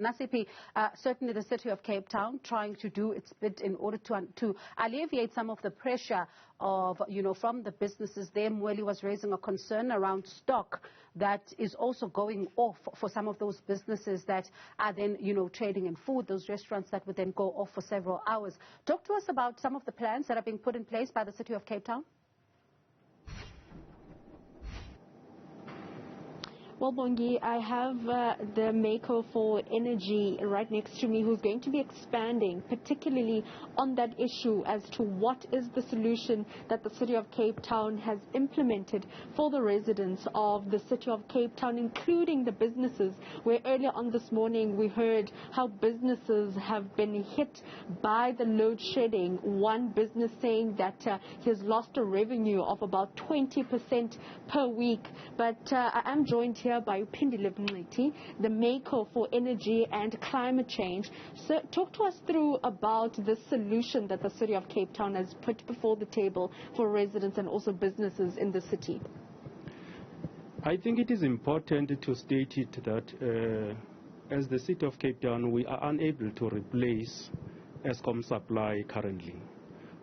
Nasiphi, certainly the city of Cape Town trying to do its bit in order to alleviate some of the pressure of, from the businesses there. Mweli was raising a concern around stock that is also going off for some of those businesses that are then, trading in food, those restaurants that would then go off for several hours. Talk to us about some of the plans that are being put in place by the city of Cape Town. Well, Bongi, I have the maker for energy right next to me who's going to be expanding particularly on that issue as to what is the solution that the city of Cape Town has implemented for the residents of the city of Cape Town, including the businesses, where earlier on this morning we heard how businesses have been hit by the load shedding. One business saying that he has lost a revenue of about 20% per week. But I am joined here by Upindile Mngqithi, the maker for energy and climate change. So talk to us through about the solution that the city of Cape Town has put before the table for residents and also businesses in the city. I think it is important to state it that as the city of Cape Town, we are unable to replace Eskom supply currently,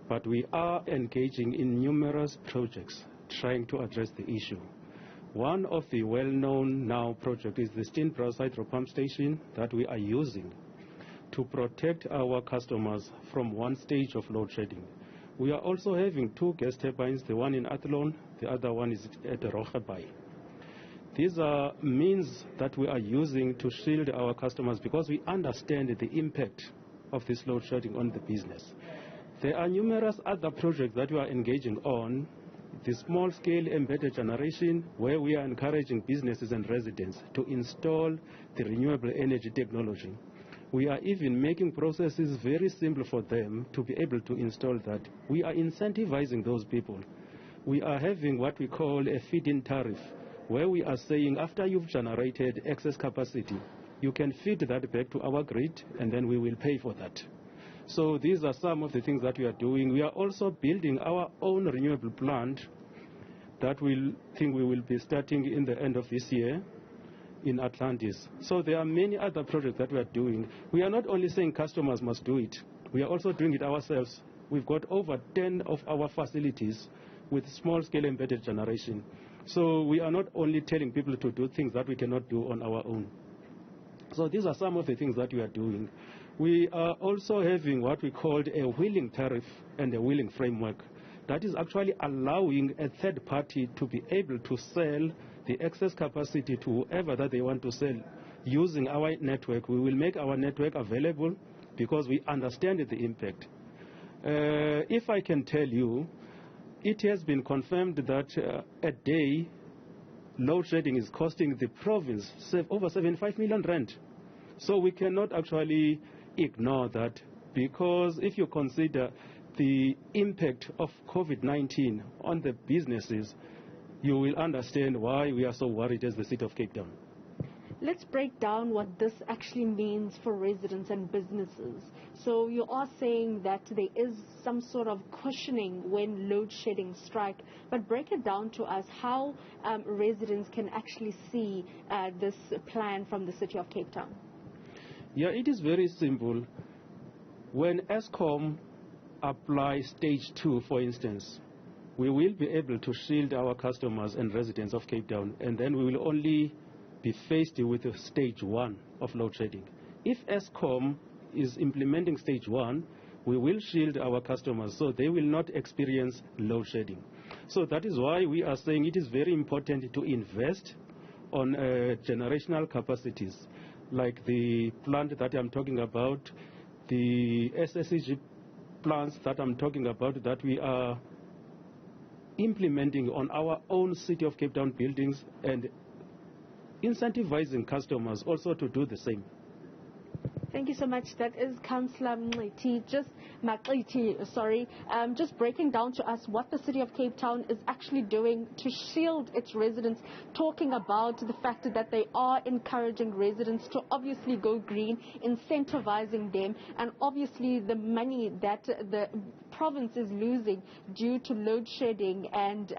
but we are engaging in numerous projects trying to address the issue. One of the well-known now project is the Steenbras hydro pump station that we are using to protect our customers from one stage of load shedding. We are also having two gas turbines, the one in Athlone, the other one is at Rogabai. These are means that we are using to shield our customers because we understand the impact of this load shedding on the business. There are numerous other projects that we are engaging on. The small-scale embedded generation, where we are encouraging businesses and residents to install the renewable energy technology. We are even making processes very simple for them to be able to install that. We are incentivizing those people. We are having what we call a feed-in tariff, where we are saying after you've generated excess capacity, you can feed that back to our grid, and then we will pay for that. So these are some of the things that we are doing. We are also building our own renewable plant that we will be starting in the end of this year in Atlantis. So there are many other projects that we are doing. We are not only saying customers must do it, we are also doing it ourselves. We've got over 10 of our facilities with small-scale embedded generation. So we are not only telling people to do things that we cannot do on our own. So these are some of the things that we are doing. We are also having what we call a wheeling tariff and a wheeling framework. That is actually allowing a third party to be able to sell the excess capacity to whoever that they want to sell using our network. We will make our network available because we understand the impact. If I can tell you, it has been confirmed that a day load shedding is costing the province over 75 million rand. So we cannot actually ignore that, because if you consider the impact of COVID-19 on the businesses, you will understand why we are so worried as the city of Cape Town. Let's break down what this actually means for residents and businesses. So you are saying that there is some sort of cushioning when load shedding strike, but break it down to us how residents can actually see this plan from the city of Cape Town. Yeah, it is very simple. When Eskom applies stage 2, for instance, we will be able to shield our customers and residents of Cape Town, and then we will only be faced with stage 1 of load shedding. If Eskom is implementing stage 1, we will shield our customers so they will not experience load shedding. So that is why we are saying it is very important to invest on generational capacities, like the plant that I'm talking about, the SSEG plants that I'm talking about that we are implementing on our own City of Cape Town buildings, and incentivizing customers also to do the same. Thank you so much. That is Councillor Mngqithi, just breaking down to us what the city of Cape Town is actually doing to shield its residents, talking about the fact that they are encouraging residents to obviously go green, incentivizing them, and obviously the money that the province is losing due to load shedding, and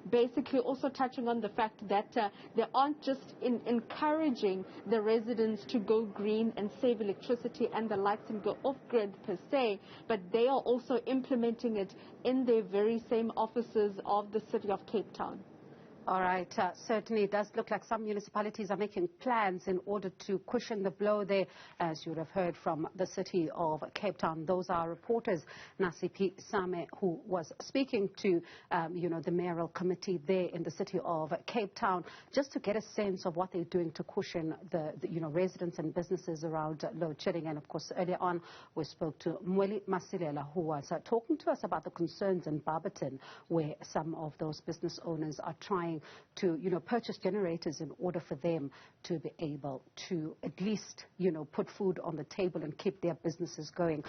basically also touching on the fact that they aren't just encouraging the residents to go green and save electricity and the lights and go off-grid per se, but they are also implementing it in their very same offices of the city of Cape Town. All right. Certainly it does look like some municipalities are making plans in order to cushion the blow there, as you would have heard from the city of Cape Town. Those are reporters, Nasiphi Same, who was speaking to, the mayoral committee there in the city of Cape Town, just to get a sense of what they're doing to cushion the residents and businesses around load shedding. And of course, earlier on, we spoke to Mweli Masilela, who was talking to us about the concerns in Barberton, where some of those business owners are trying to, purchase generators in order for them to be able to at least, put food on the table and keep their businesses going.